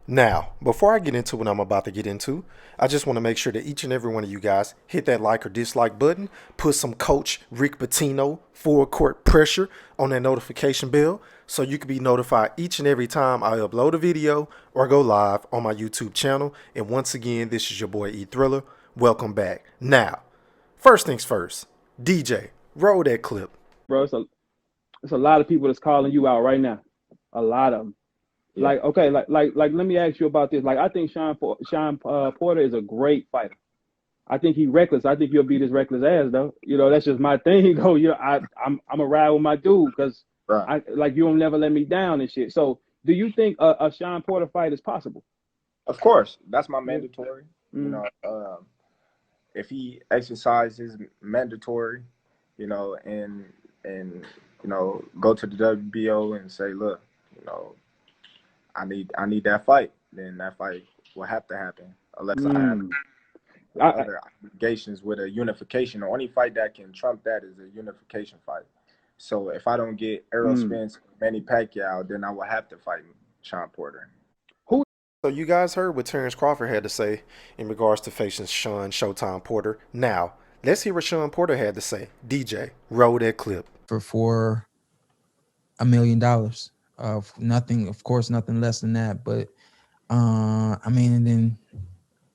Now, before I get into what I'm about to get into, I just want to make sure that each and every one of you guys hit that like or dislike button, put some Coach Rick Pitino full court pressure on that notification bell so you can be notified each and every time I upload a video or go live on my YouTube channel. And once again, this is your boy E Thriller. Welcome back. Now, first things first, DJ, roll that clip. Bro. It's a lot of people that's calling you out right now. A lot of them. Yeah. Like, okay, like. Let me ask you about this. Like, I think Shawn Porter is a great fighter. I think he's reckless. I think he'll beat his reckless ass though. You know, that's just my thing. Though, I'm a ride with my dude because Right. I like you'll never let me down and shit. So, do you think a Shawn Porter fight is possible? Of course, that's my mandatory. Mm. If he exercises mandatory, and go to the WBO and say, look, I need that fight, then that fight will have to happen unless I have other obligations with a unification. The only fight that can trump that is a unification fight. So if I don't get Errol Spence, Manny Pacquiao, then I will have to fight Shawn Porter. So you guys heard what Terence Crawford had to say in regards to facing Shawn Showtime Porter. Now, let's hear what Shawn Porter had to say. DJ, roll that clip. For $1 million. Of nothing, of course, nothing less than that. But I mean, and then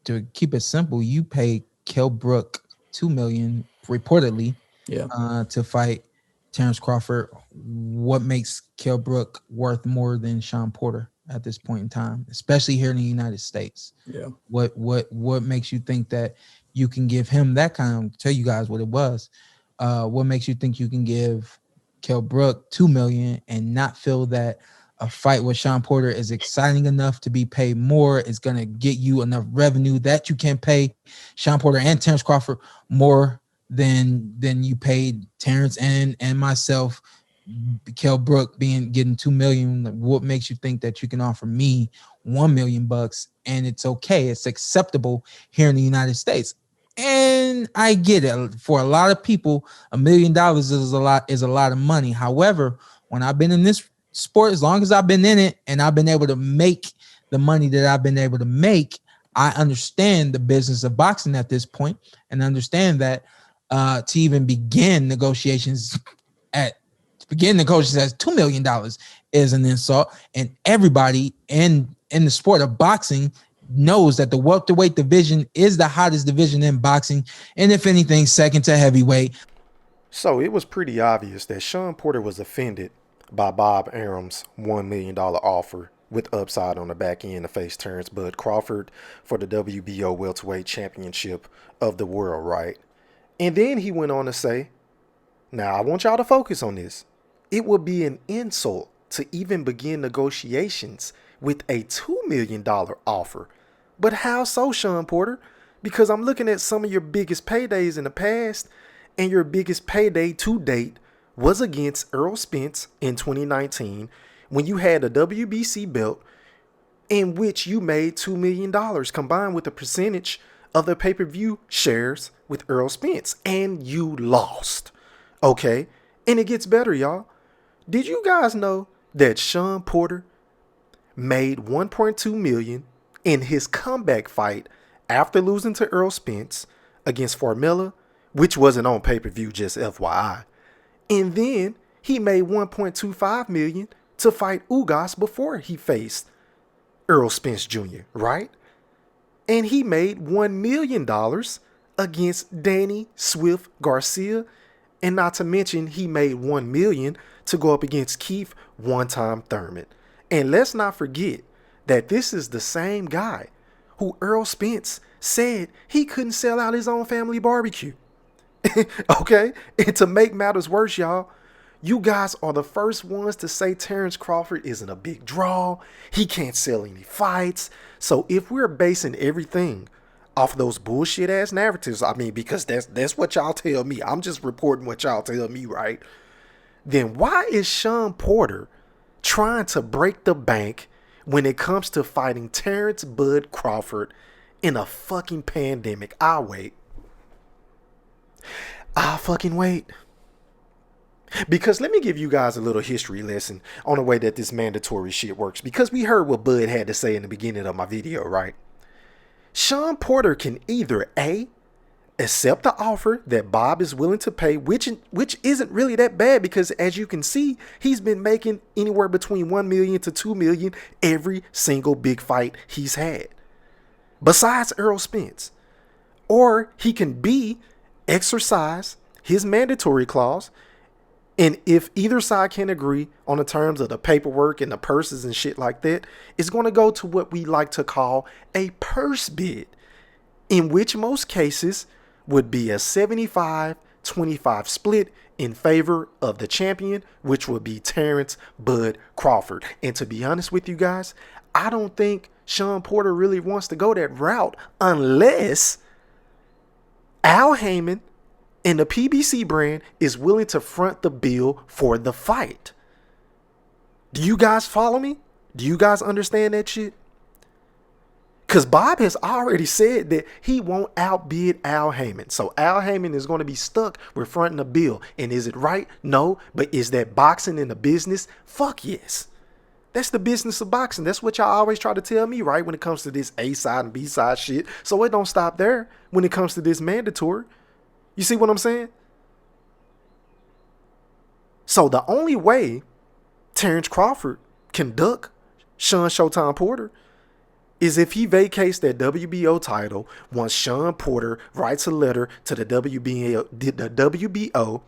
to keep it simple, you pay Kell Brook $2 million reportedly, to fight Terence Crawford. What makes Kell Brook worth more than Shawn Porter at this point in time, especially here in the United States? Yeah. What makes you think that you can give him that kind of, tell you guys what it was? What makes you think you can give Kell Brook $2 million and not feel that a fight with Shawn Porter is exciting enough to be paid more, is going to get you enough revenue that you can pay Shawn Porter and Terence Crawford more than you paid Terence and myself? Kell Brook getting $2 million. What makes you think that you can offer me $1 million and it's okay, it's acceptable here in the United States? And I get it. For a lot of people, $1 million is a lot of money. However, when I've been in this sport, as long as I've been in it and I've been able to make the money that I've been able to make, I understand the business of boxing at this point and understand that to even begin negotiations at $2 million is an insult. And everybody in the sport of boxing knows that the welterweight division is the hottest division in boxing, and if anything, second to heavyweight. So it was pretty obvious that Shawn Porter was offended by Bob Arum's $1 million offer with upside on the back end to face Terence Bud Crawford for the WBO welterweight championship of the world, right? And then he went on to say, now I want y'all to focus on this. It would be an insult to even begin negotiations with a $2 million offer. But how so, Shawn Porter? Because I'm looking at some of your biggest paydays in the past, and your biggest payday to date was against Errol Spence in 2019 when you had a WBC belt in which you made $2 million combined with the percentage of the pay-per-view shares with Errol Spence, and you lost. Okay? And it gets better, y'all. Did you guys know that Shawn Porter made $1.2 million in his comeback fight after losing to Errol Spence against Formella, which wasn't on pay-per-view, just FYI. And then he made $1.25 million to fight Ugas before he faced Errol Spence Jr., right? And he made $1 million against Danny Swift Garcia. And not to mention, he made $1 million to go up against Keith one-time Thurman. And let's not forget that this is the same guy who Errol Spence said he couldn't sell out his own family barbecue. Okay? And to make matters worse, y'all, you guys are the first ones to say Terence Crawford isn't a big draw. He can't sell any fights. So if we're basing everything off those bullshit ass narratives, I mean, because that's what y'all tell me. I'm just reporting what y'all tell me, right? Then why is Shawn Porter trying to break the bank when it comes to fighting Terence Bud Crawford in a fucking pandemic? I'll wait. I'll fucking wait. Because let me give you guys a little history lesson on the way that this mandatory shit works. Because we heard what Bud had to say in the beginning of my video, right? Shawn Porter can either A, accept the offer that Bob is willing to pay, which isn't really that bad, because as you can see, he's been making anywhere between $1 million to $2 million every single big fight he's had, besides Errol Spence. Or he can B, exercise his mandatory clause, and if either side can agree on the terms of the paperwork and the purses and shit like that, it's going to go to what we like to call a purse bid, in which most cases would be a 75-25 split in favor of the champion, which would be Terence Bud Crawford. And to be honest with you guys, I don't think Shawn Porter really wants to go that route unless Al Heyman and the PBC brand is willing to front the bill for the fight. Do you guys follow me? Do you guys understand that shit? Because Bob has already said that he won't outbid Al Heyman. So Al Heyman is going to be stuck with fronting the bill. And is it right? No. But is that boxing in the business? Fuck yes. That's the business of boxing. That's what y'all always try to tell me, right? When it comes to this A side and B side shit. So it don't stop there when it comes to this mandatory. You see what I'm saying? So the only way Terence Crawford can duck Shawn Showtime Porter is if he vacates that WBO title once Shawn Porter writes a letter to the WBO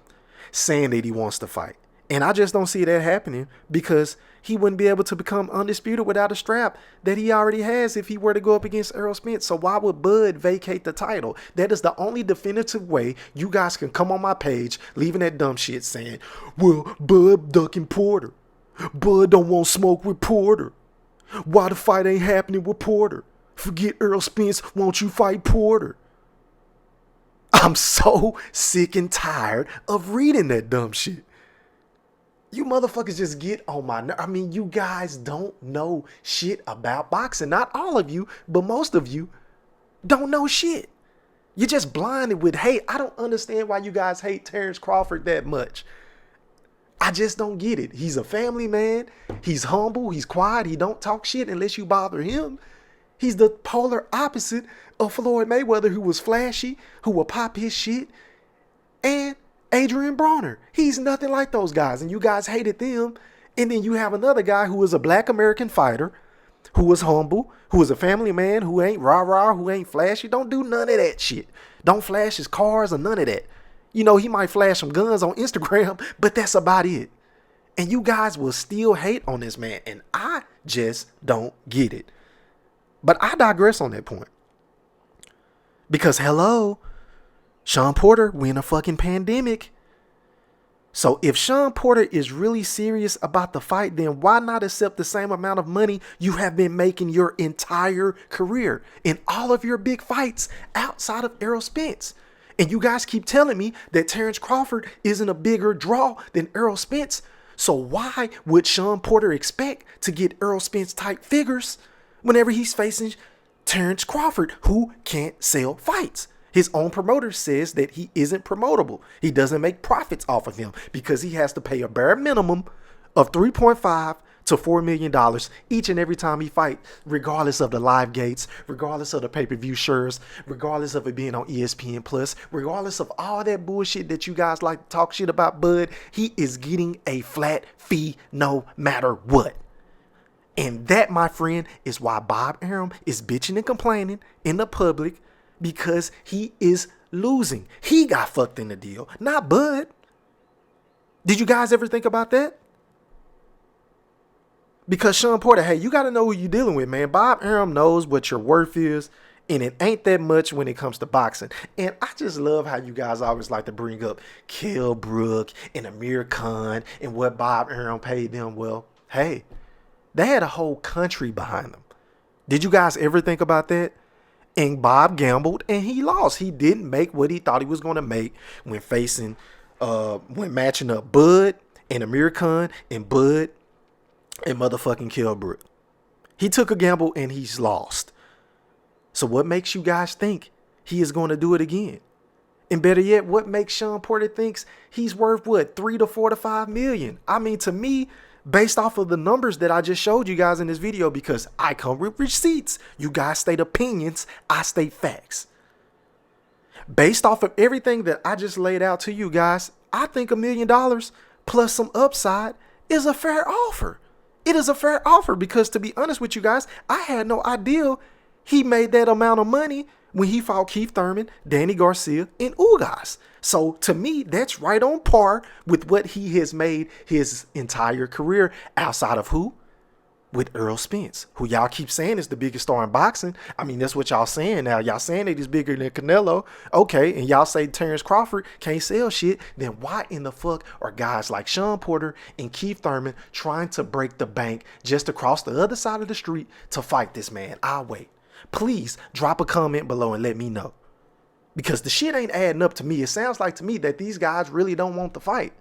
saying that he wants to fight. And I just don't see that happening, because he wouldn't be able to become undisputed without a strap that he already has if he were to go up against Errol Spence. So why would Bud vacate the title? That is the only definitive way you guys can come on my page leaving that dumb shit saying, well, Bud ducking Porter. Bud don't want smoke with Porter. Why the fight ain't happening with Porter? Forget Errol Spence, won't you fight Porter? I'm so sick and tired of reading that dumb shit. You motherfuckers just get on my nerves. I mean, you guys don't know shit about boxing. Not all of you, but most of you don't know shit. You're just blinded with hate. I don't understand why you guys hate Terence Crawford that much. I just don't get it. He's a family man. He's humble. He's quiet. He don't talk shit unless you bother him. He's the polar opposite of Floyd Mayweather, who was flashy, who will pop his shit, and Adrian Bronner. He's nothing like those guys, and you guys hated them. And then you have another guy who is a black American fighter, who is humble, who is a family man, who ain't rah-rah, who ain't flashy. Don't do none of that shit. Don't flash his cars or none of that. You know, he might flash some guns on Instagram, but that's about it. And you guys will still hate on this man, and I just don't get it. But I digress on that point. Because, hello, Shawn Porter, we're in a fucking pandemic. So if Shawn Porter is really serious about the fight, then why not accept the same amount of money you have been making your entire career in all of your big fights outside of Errol Spence? And you guys keep telling me that Terence Crawford isn't a bigger draw than Errol Spence. So why would Shawn Porter expect to get Errol Spence type figures whenever he's facing Terence Crawford, who can't sell fights? His own promoter says that he isn't promotable. He doesn't make profits off of him because he has to pay a bare minimum of $3.5 to $4 million each and every time he fights, regardless of the live gates, regardless of the pay-per-view shares, regardless of it being on ESPN Plus, regardless of all that bullshit that you guys like to talk shit about Bud. He is getting a flat fee no matter what. And that, my friend, is why Bob Arum is bitching and complaining in the public, because he is losing. He got fucked in the deal, not Bud. Did you guys ever think about that? Because Shawn Porter, hey, you got to know who you're dealing with, man. Bob Arum knows what your worth is, and it ain't that much when it comes to boxing. And I just love how you guys always like to bring up Kell Brook and Amir Khan and what Bob Arum paid them. Well, hey, they had a whole country behind them. Did you guys ever think about that? And Bob gambled and he lost. He didn't make what he thought he was going to make when when matching up Bud and Amir Khan and Bud and motherfucking Kell Brook. He took a gamble and he's lost. So what makes you guys think he is going to do it again? And better yet, what makes Shawn Porter thinks he's worth what, 3 to 4 to 5 million? I mean, to me, based off of the numbers that I just showed you guys in this video, because I come with receipts. You guys state opinions, I state facts. Based off of everything that I just laid out to you guys, I think $1 million plus some upside is a fair offer. It is a fair offer because, to be honest with you guys, I had no idea he made that amount of money when he fought Keith Thurman, Danny Garcia, and Ugas. So to me, that's right on par with what he has made his entire career outside of who? With Errol Spence, who y'all keep saying is the biggest star in boxing. I mean, that's what y'all saying now. Y'all saying that he's bigger than Canelo. Okay, and y'all say Terence Crawford can't sell shit. Then why in the fuck are guys like Shawn Porter and Keith Thurman trying to break the bank just across the other side of the street to fight this man? I'll wait. Please drop a comment below and let me know. Because the shit ain't adding up to me. It sounds like to me that these guys really don't want the fight.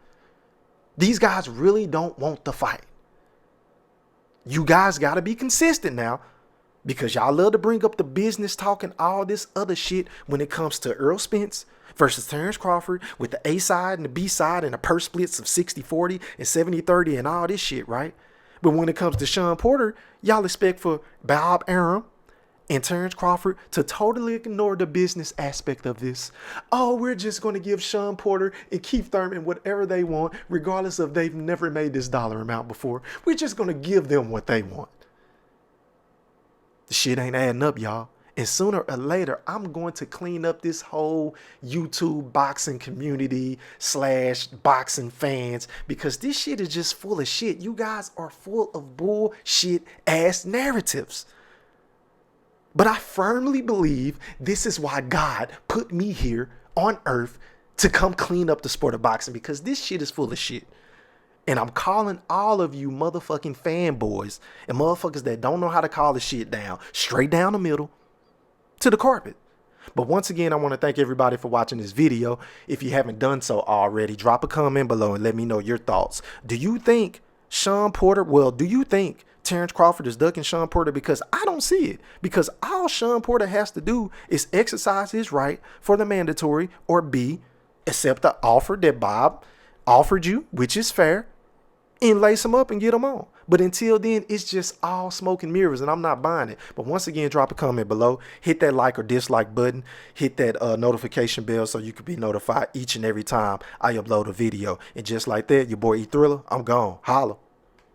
These guys really don't want the fight. You guys got to be consistent now, because y'all love to bring up the business talking all this other shit when it comes to Errol Spence versus Terence Crawford with the A side and the B side and the purse splits of 60-40 and 70-30 and all this shit, right? But when it comes to Shawn Porter, y'all expect for Bob Arum and Terence Crawford to totally ignore the business aspect of this. Oh, we're just going to give Shawn Porter and Keith Thurman whatever they want, regardless of they've never made this dollar amount before. We're just going to give them what they want. The shit ain't adding up, y'all. And sooner or later, I'm going to clean up this whole YouTube boxing community / boxing fans, because this shit is just full of shit. You guys are full of bullshit ass narratives. But I firmly believe this is why God put me here on earth to come clean up the sport of boxing, because this shit is full of shit. And I'm calling all of you motherfucking fanboys and motherfuckers that don't know how to call the shit down, straight down the middle to the carpet. But once again, I want to thank everybody for watching this video. If you haven't done so already, drop a comment below and let me know your thoughts. Do you think Shawn Porter, do you think Terence Crawford is ducking Shawn Porter? Because I don't see it. Because all Shawn Porter has to do is exercise his right for the mandatory, or B, accept the offer that Bob offered you, which is fair, and lace him up and get him on. But until then, it's just all smoke and mirrors, and I'm not buying it. But once again, drop a comment below. Hit that like or dislike button. Hit that notification bell so you can be notified each and every time I upload a video. And just like that, your boy E Thriller, I'm gone. Holla.